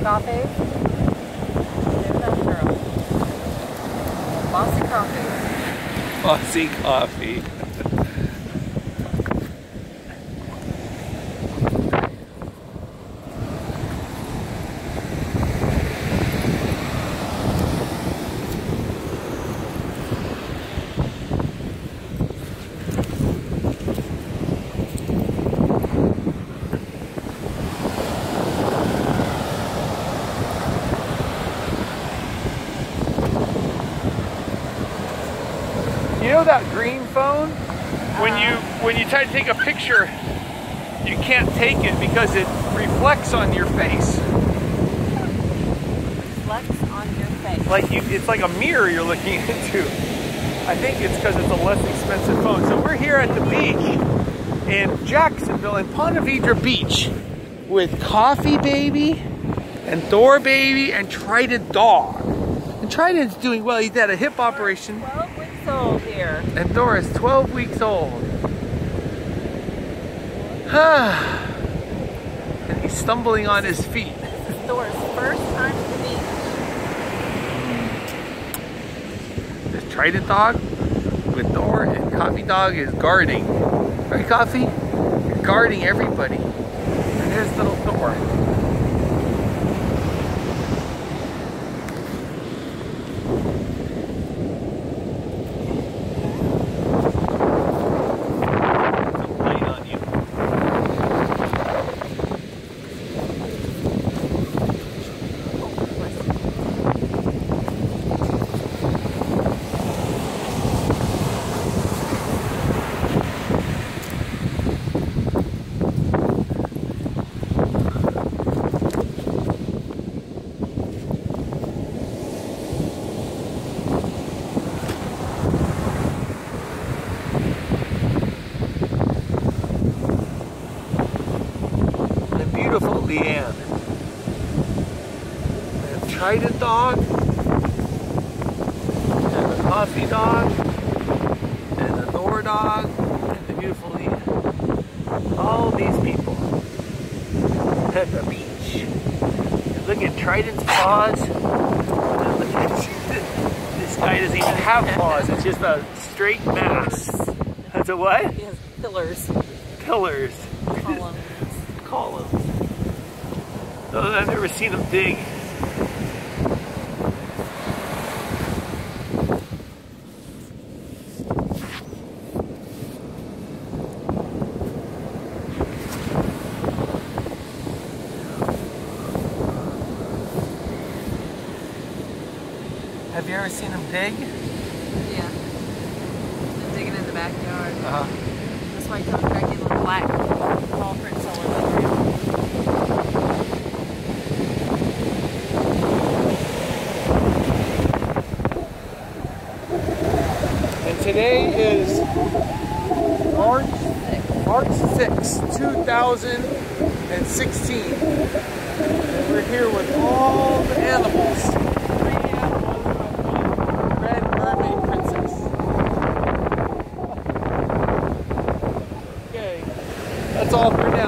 Coffee? There's that girl. Bossy coffee. Bossy coffee. You know that green phone? When you try to take a picture, you can't take it because it reflects on your face. Reflects on your face. Like it's like a mirror you're looking into. I think it's because it's a less expensive phone. So we're here at the beach in Jacksonville, in Ponte Vedra Beach, with Coffee Baby and Thor Baby and Trident Dog. And Trident's doing well. He had a hip operation. 12 weeks old here. And Thor is 12 weeks old. And he's stumbling on his feet. This is Thor's first time to the beach. This Trident Dog with Thor, and Coffee Dog is guarding. Right, Coffee? You're guarding everybody. And there's little Thor. Beautiful Leanne. And Trident Dog, and the Coffee Dog, and the Thor Dog, and the beautiful Leanne. All these people at the beach. And look at Trident's paws. And look at this guy doesn't even have paws, it's just a straight mass. That's a what? He has pillars. Pillars. Columns. Columns. No, I've never seen them dig. Have you ever seen them dig? Yeah. They're digging in the backyard. That's why he comes back in with black paw prints all over the ground. And today is March 6, 2016. And we're here with all the animals. Red Mermaid Princess. Okay, that's all for now.